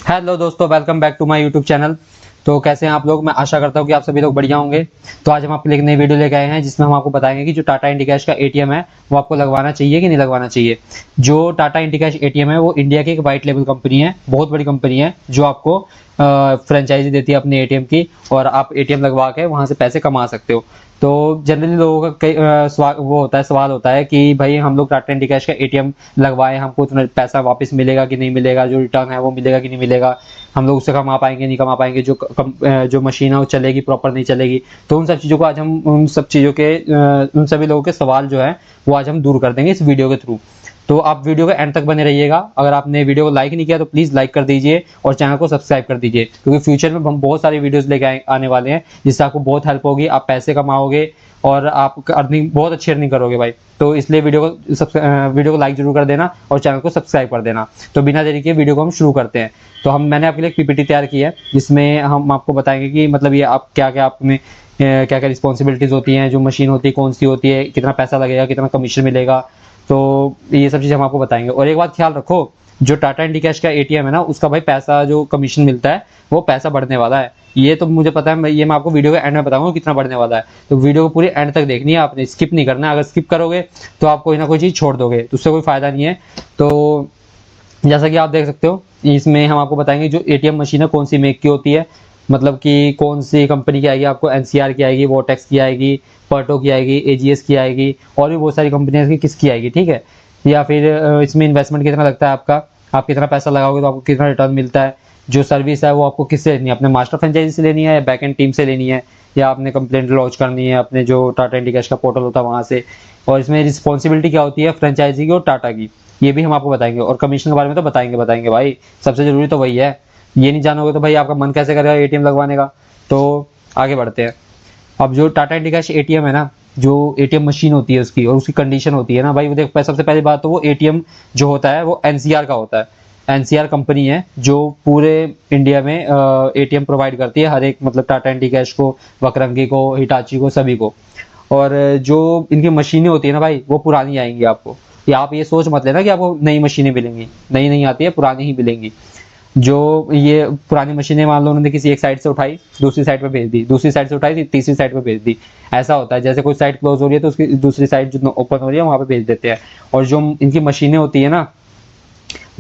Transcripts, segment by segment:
Hello दोस्तों, welcome back to my YouTube channel. तो कैसे हैं आप लोग? मैं आशा करता हूं कि आप सभी लोग बढ़िया होंगे। तो आज हम आपके लिए एक नई वीडियो लेके आए हैं जिसमें हम आपको बताएंगे कि जो टाटा इंडिकैश का एटीएम है वो आपको लगवाना चाहिए कि नहीं लगवाना चाहिए। जो टाटा इंडिकैश एटीएम है वो इंडिया की एक वाइट लेबल कंपनी है, बहुत बड़ी कंपनी है जो आपको फ्रेंचाइजी देती है अपने एटीएम की, और आप एटीएम लगवा के वहां से पैसे कमा सकते हो। तो जनरली लोगों का कई वो होता है, सवाल होता है कि भाई हम लोग टाटा इंडिकैश का एटीएम लगवाए, हमको उतना पैसा वापस मिलेगा कि नहीं मिलेगा, जो रिटर्न है वो मिलेगा कि नहीं मिलेगा, हम लोग उससे कमा पाएंगे नहीं कमा पाएंगे, जो मशीन है वो चलेगी प्रॉपर नहीं चलेगी। तो उन सब चीज़ों को आज हम उन सब चीज़ों के उन सभी लोगों के सवाल जो है वो आज हम दूर कर देंगे इस वीडियो के थ्रू। तो आप वीडियो के एंड तक बने रहिएगा। अगर आपने वीडियो को लाइक नहीं किया तो प्लीज़ लाइक कर दीजिए और चैनल को सब्सक्राइब कर दीजिए, क्योंकि फ्यूचर में हम बहुत सारी वीडियोस लेके आने वाले हैं जिससे आपको बहुत हेल्प होगी, आप पैसे कमाओगे और आप अर्निंग बहुत अच्छी अर्निंग करोगे भाई। तो इसलिए वीडियो को लाइक जरूर कर देना और चैनल को सब्सक्राइब कर देना। तो बिना देरी के वीडियो को हम शुरू करते हैं। तो मैंने आपके लिए एक पीपीटी तैयार की है जिसमें हम आपको बताएंगे कि मतलब ये आप क्या क्या आप में क्या क्या रिस्पॉन्सिबिलिटीज होती हैं, जो मशीन होती है कौन सी होती है, कितना पैसा लगेगा, कितना कमीशन मिलेगा। तो ये सब चीज़ हम आपको बताएंगे। और एक बात ख्याल रखो, जो टाटा इंडिकैश का एटीएम है ना उसका भाई पैसा जो कमीशन मिलता है वो पैसा बढ़ने वाला है। ये तो मुझे पता है, ये मैं आपको वीडियो के एंड में बताऊंगा कितना बढ़ने वाला है। तो वीडियो को पूरी एंड तक देखनी है आपने, स्किप नहीं करना है। अगर स्किप करोगे तो आप कोई ना कोई चीज़ छोड़ दोगे तो उससे कोई फायदा नहीं है। तो जैसा कि आप देख सकते हो इसमें हम आपको बताएंगे जो एटीएम मशीन है कौन सी मेक की होती है, मतलब कि कौन सी कंपनी की आएगी, आपको एनसीआर की आएगी, वोटेक्स की आएगी, पर्टो की आएगी, एजीएस की आएगी, और भी बहुत सारी कंपनियां की किसकी आएगी, ठीक है। या फिर इसमें इन्वेस्टमेंट कितना लगता है आपका, आप कितना पैसा लगाओगे तो आपको कितना रिटर्न मिलता है। जो सर्विस है वो आपको किससे लेनी है, अपने मास्टर फ्रेंचाइजी से लेनी है या बैक एंड टीम से लेनी है, या आपने कंप्लेंट लॉन्च करनी है अपने जो टाटा इंडिकैश का पोर्टल होता है वहां से। और इसमें रिस्पॉन्सिबिलिटी क्या होती है फ्रेंचाइजी की और टाटा की, ये भी हम आपको बताएंगे। और कमीशन के बारे में तो बताएंगे भाई, सबसे जरूरी तो वही है। ये नहीं जानोगे तो भाई आपका मन कैसे करेगा एटीएम लगवाने का। तो आगे बढ़ते हैं। अब जो टाटा इंडिकैश एटीएम है ना, जो एटीएम मशीन होती है उसकी और उसकी कंडीशन होती है ना भाई, वो देख सबसे पहली बात तो वो एटीएम जो होता है वो एनसीआर का होता है। एनसीआर कंपनी है जो पूरे इंडिया में एटीएम प्रोवाइड करती है, हर एक मतलब टाटा इंडिकैश को, वकरंगी को, हिटाची को, सभी को। और जो इनकी मशीनें होती है ना भाई वो पुरानी आएंगी आपको, या आप ये सोच मत लेना कि आपको नई मशीनें मिलेंगी, नई नहीं आती है, पुरानी ही मिलेंगी। जो ये पुरानी मशीनें मान लो उन्होंने किसी एक साइड से उठाई दूसरी साइड पे भेज दी, दूसरी साइड से उठाई तीसरी साइड पे भेज दी। ऐसा होता है जैसे कोई साइड क्लोज हो रही है तो उसकी दूसरी साइड जो ओपन हो रही है वहां पे भेज देते हैं। और जो इनकी मशीनें होती है ना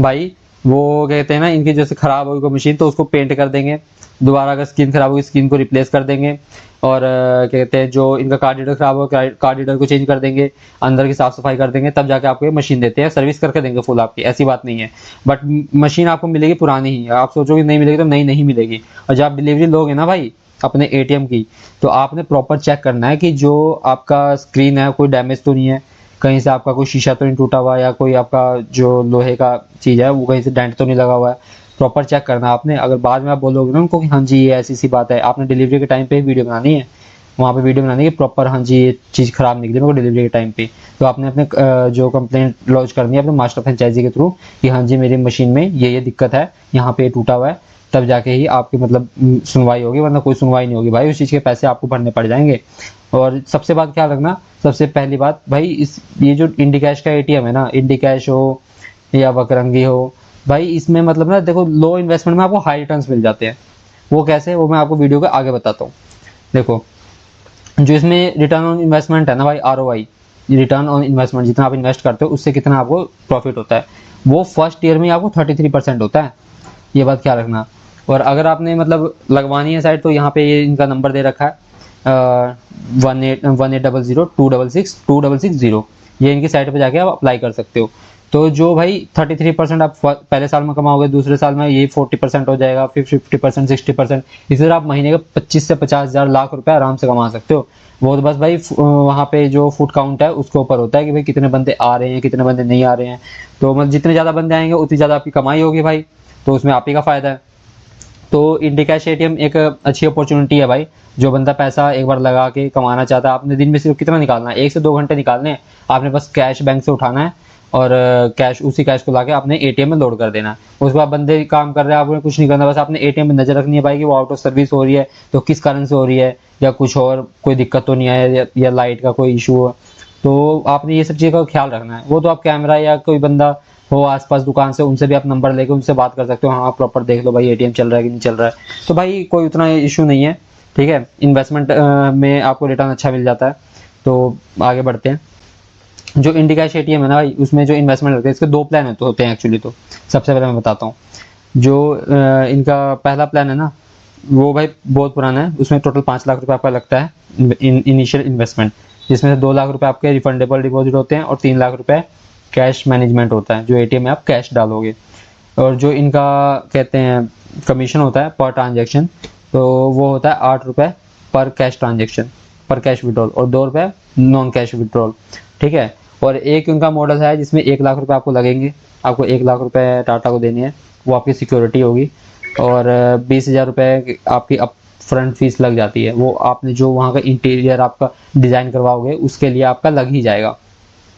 भाई, वो कहते हैं ना इनकी जैसे खराब होगी कोई मशीन तो उसको पेंट कर देंगे दोबारा, अगर स्क्रीन खराब होगी स्क्रीन को रिप्लेस कर देंगे। और क्या कहते हैं, जो इनका कार्ड रीडर खराब हो कार्ड रीडर को चेंज कर देंगे, अंदर की साफ सफाई कर देंगे, तब जाके आपको ये मशीन देते हैं, सर्विस करके देंगे फुल आपकी, ऐसी बात नहीं है। बट मशीन आपको मिलेगी पुरानी ही, आप सोचोगे नहीं मिलेगी तो नई नहीं मिलेगी। और जब आप डिलीवरी लोगे ना भाई अपने एटीएम की, तो आपने प्रॉपर चेक करना है कि जो आपका स्क्रीन है कोई डैमेज तो नहीं है, कहीं से आपका कोई शीशा तो नहीं टूटा हुआ, या कोई आपका जो लोहे का चीज़ है वो कहीं से डेंट तो नहीं लगा हुआ है। प्रॉपर चेक करना आपने। अगर बाद में आप बोलोगे ना उनको कि हाँ जी ये ऐसी सी बात है, आपने डिलीवरी के टाइम पे वीडियो बनानी है, वहाँ पे वीडियो बनानी है प्रॉपर, हाँ जी ये चीज़ खराब निकली मेरे को डिलीवरी के टाइम पे। तो आपने अपने जो कंप्लेंट लॉन्च करनी है अपने मास्टर फ्रेंचाइजी के थ्रू कि हाँ जी मेरी मशीन में ये दिक्कत है, यहाँ पे टूटा हुआ है, तब जाके ही आपकी मतलब सुनवाई होगी, वरना कोई सुनवाई नहीं होगी भाई, उस चीज़ के पैसे आपको भरने पड़ जाएंगे। और सबसे बात क्या रखना, सबसे पहली बात भाई, ये जो इंडिकैश का एटीएम है ना, इंडिकैश हो या वकरंगी हो भाई, इसमें मतलब ना देखो लो इन्वेस्टमेंट में आपको हाई रिटर्न्स मिल जाते हैं। वो कैसे, वो मैं आपको वीडियो के आगे बताता हूँ। देखो जो इसमें रिटर्न ऑन इन्वेस्टमेंट है ना भाई, आरओआई, रिटर्न ऑन इन्वेस्टमेंट, जितना आप इन्वेस्ट करते हो उससे कितना आपको प्रॉफिट होता है, वो फर्स्ट ईयर में आपको 33% होता है। ये बात क्या रखना। और अगर आपने मतलब लगवानी है साइट तो यहाँ पे ये इनका नंबर दे रखा है 1800266266 ये इनकी साइट पे जाके आप अप्लाई कर सकते हो। तो जो भाई 33% आप पहले साल में कमाओगे, दूसरे साल में ये 40% हो जाएगा, फिर 50%, 60%, इसी तरह आप महीने का 25 से 50 हज़ार लाख रुपए आराम से कमा सकते हो। वो तो बस भाई वहाँ पे जो फुट काउंट है उसके ऊपर होता है कि भाई कितने बंदे आ रहे हैं कितने बंदे नहीं आ रहे हैं। तो मतलब जितने ज़्यादा बंदे आएंगे उतनी ज़्यादा आपकी कमाई होगी भाई, तो उसमें आप ही का फायदा है। तो इंडिकैश एटीएम एक अच्छी अपॉर्चुनिटी है भाई, जो बंदा पैसा एक बार लगा के कमाना चाहता है। आपने दिन में सिर्फ कितना निकालना है, 1 से 2 घंटे निकालने हैं, आपने बस कैश बैंक से उठाना है और कैश उसी कैश को लाके अपने एटीएम में लोड कर देना है। उसके बाद बंदे काम कर रहे हैं, आपने कुछ नहीं करना, बस आपने एटीएम में नजर रखनी है भाई कि वो आउट ऑफ सर्विस हो रही है तो किस कारण से हो रही है, या कुछ और कोई दिक्कत तो नहीं है, या लाइट का कोई इशू हो तो आपने ये सब चीज़ का ख्याल रखना है। वो तो आप कैमरा या कोई बंदा हो आसपास दुकान से, उनसे भी आप नंबर लेके उनसे बात कर सकते हो, हाँ प्रॉपर देख लो भाई एटीएम चल रहा है कि नहीं चल रहा है, तो भाई कोई उतना इशू नहीं है। ठीक है, इन्वेस्टमेंट में आपको रिटर्न अच्छा मिल जाता है। तो आगे बढ़ते हैं। जो इंडिकैश एटीएम है ना भाई, उसमें जो इन्वेस्टमेंट लगता है, इसके दो प्लान होते हैं एक्चुअली। तो सबसे पहले मैं बताता हूँ, जो इनका पहला प्लान है ना, वो भाई बहुत पुराना है। उसमें टोटल 5 लाख रुपए आपका लगता है इनिशियल इन्वेस्टमेंट, जिसमें से 2 लाख रुपए आपके रिफंडेबल डिपॉजिट होते हैं और 3 लाख रुपए कैश मैनेजमेंट होता है, जो एटीएम में आप कैश डालोगे। और जो इनका कहते हैं कमीशन होता है पर ट्रांजेक्शन, तो वो होता है 8 रुपए पर कैश ट्रांजेक्शन, पर कैश विड्रॉल, और 2 रुपए नॉन कैश विड्रॉल। ठीक है, और एक उनका मॉडल है जिसमें 1 लाख रुपए आपको लगेंगे, आपको 1 लाख रुपए टाटा को देनी है, वो आपकी सिक्योरिटी होगी। और 20,000 रुपए आपकी अप फ्रंट फीस लग जाती है, वो आपने जो वहाँ का इंटीरियर आपका डिजाइन करवाओगे उसके लिए आपका लग ही जाएगा।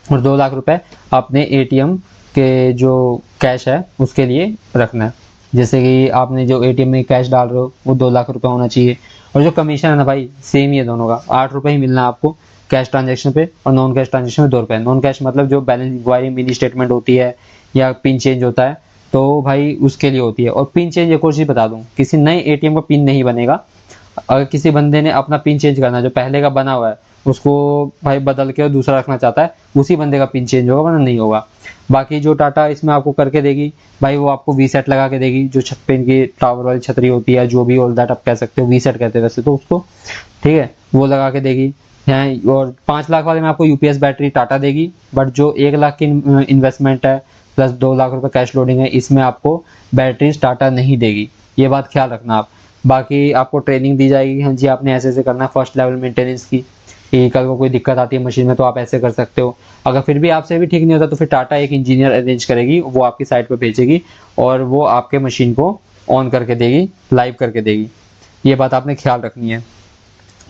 और 2 लाख रुपए आपने एटीएम के जो कैश है उसके लिए रखना है। जैसे कि आपने जो एटीएम में कैश डाल रहे हो वो 2 लाख रुपए होना चाहिए। और जो कमीशन है ना भाई, सेम ही है दोनों का, 8 रुपए ही मिलना है आपको कैश ट्रांजेक्शन पे, और नॉन कैश ट्रांजेक्शन में 2 रुपए। नॉन कैश मतलब जो बैलेंस इंक्वायरी मिनी स्टेटमेंट होती है या पिन चेंज होता है, तो भाई उसके लिए होती है। और पिन चेंज एक और चीज बता दूं, किसी नए एटीएम का पिन नहीं बनेगा। अगर किसी बंदे ने अपना पिन चेंज करना है, जो पहले का बना हुआ है उसको भाई बदल के और दूसरा रखना चाहता है, उसी बंदे का पिन चेंज होगा, वरना नहीं होगा। बाकी जो टाटा इसमें आपको करके देगी भाई, वो आपको वी सेट लगा के देगी, जो छत पे इनकी टावर वाली छतरी होती है, जो भी ऑल दैट आप कह सकते हो, वी सेट कहते हैं वैसे तो उसको। ठीक है, वो लगा के देगी है। और 5 लाख वाले में आपको यूपीएस बैटरी टाटा देगी, बट जो 1 लाख की इन्वेस्टमेंट है प्लस 2 लाख रुपए कैश लोडिंग है, इसमें आपको बैटरी टाटा नहीं देगी, ये बात ख्याल रखना आप। बाकी आपको ट्रेनिंग दी जाएगी, हाँ जी आपने ऐसे ऐसे करना है, फर्स्ट लेवल मेंटेनेंस की, कि कल को कोई दिक्कत आती है मशीन में तो आप ऐसे कर सकते हो। अगर फिर भी आपसे भी ठीक नहीं होता तो फिर टाटा एक इंजीनियर अरेंज करेगी, वो आपकी साइट पर भेजेगी और वो आपके मशीन को ऑन करके देगी, लाइव करके देगी। ये बात आपने ख्याल रखनी है।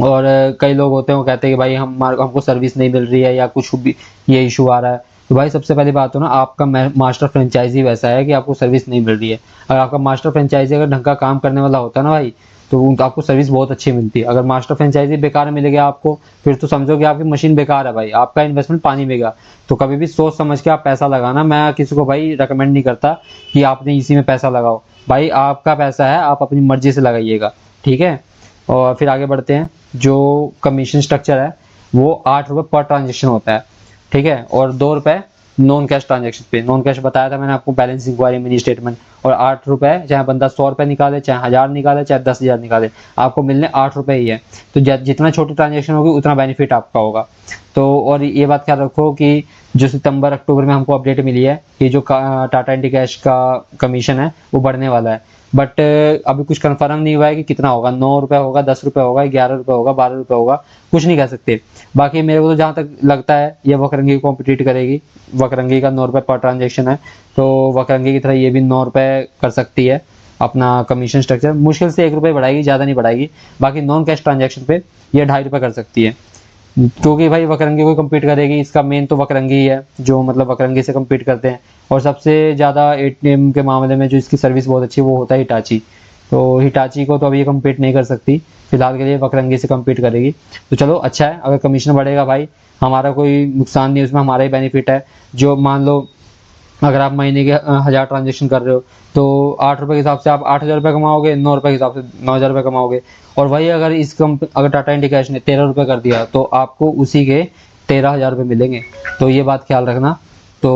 और कई लोग होते हैं वो कहते हैं कि भाई हमको सर्विस नहीं मिल रही है या कुछ भी ये इशू आ रहा है, तो भाई सबसे पहली बात तो ना, आपका मास्टर फ्रेंचाइजी वैसा है कि आपको सर्विस नहीं मिल रही है। अगर आपका मास्टर फ्रेंचाइजी अगर ढंग का काम करने वाला होता है ना भाई, तो आपको सर्विस बहुत अच्छी मिलती है। अगर मास्टर फ्रेंचाइजी बेकार मिल गया आपको, फिर तो समझो कि आपकी मशीन बेकार है भाई, आपका इन्वेस्टमेंट पानी में गया। तो कभी भी सोच समझ के आप पैसा लगाना। मैं किसी को भाई रिकमेंड नहीं करता कि आपने इसी में पैसा लगाओ, भाई आपका पैसा है, आप अपनी मर्जी से लगाइएगा। ठीक है, और फिर आगे बढ़ते हैं। जो कमीशन स्ट्रक्चर है वो 8 रुपए पर ट्रांजेक्शन होता है। ठीक है, और 2 रुपए नॉन कैश ट्रांजेक्शन पे। नॉन कैश बताया था मैंने आपको, बैलेंस इंक्वायरी मिनी स्टेटमेंट। और 8 रुपए, चाहे बंदा 100 रुपए निकाले, चाहे 1000 निकाले, चाहे 10,000 निकाले, आपको मिलने 8 रुपए ही है। तो जितना छोटी ट्रांजेक्शन होगी उतना बेनिफिट आपका होगा। तो और ये बात ख्याल रखो कि जो सितंबर अक्टूबर में हमको अपडेट मिली है कि जो टाटा इंडिकैश का कमीशन है वो बढ़ने वाला है, बट अभी कुछ कंफर्म नहीं हुआ है कि कितना होगा, 9 रुपए होगा, 10 रुपए होगा, 11 रुपए होगा, 12 रुपए होगा, कुछ नहीं कह सकते। बाकी मेरे को तो जहां तक लगता है ये वकरंगी को कॉम्पिटिट करेगी। वकरंगी का 9 रुपए पर ट्रांजेक्शन है, तो वकरंगी की तरह ये भी 9 रुपए कर सकती है अपना कमीशन स्ट्रक्चर। मुश्किल से 1 रुपए बढ़ाएगी, ज्यादा नहीं बढ़ाएगी। बाकी नॉन कैश ट्रांजेक्शन पे ये 2.5 रुपए कर सकती है, क्योंकि भाई वकरंगी को कम्पीट करेगी। इसका मेन तो वकरंगी ही है, जो मतलब वकरंगी से कम्पीट करते हैं। और सबसे ज़्यादा एटीएम के मामले में जो इसकी सर्विस बहुत अच्छी है वो होता है हिटाची। तो हिटाची को तो अभी ये कम्पीट नहीं कर सकती, फिलहाल के लिए वकरंगी से कम्पीट करेगी। तो चलो अच्छा है, अगर कमीशन बढ़ेगा भाई हमारा कोई नुकसान नहीं, उसमें हमारा ही बेनिफिट है। जो मान लो अगर आप महीने के 1000 ट्रांजेक्शन कर रहे हो तो 8 रुपए के हिसाब से आप 8,000 रुपये कमाओगे, 9 रुपए के हिसाब से 9,000 रुपये कमाओगे। और वही अगर अगर टाटा इंडिकैश ने 13 रुपये कर दिया तो आपको उसी के 13,000 रुपये मिलेंगे। तो ये बात ख्याल रखना। तो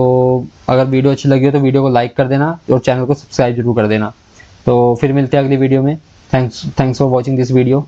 अगर वीडियो अच्छी लगी हो तो वीडियो को लाइक कर देना और चैनल को सब्सक्राइब जरूर कर देना। तो फिर मिलते हैं अगली वीडियो में। Thanks for watching this video.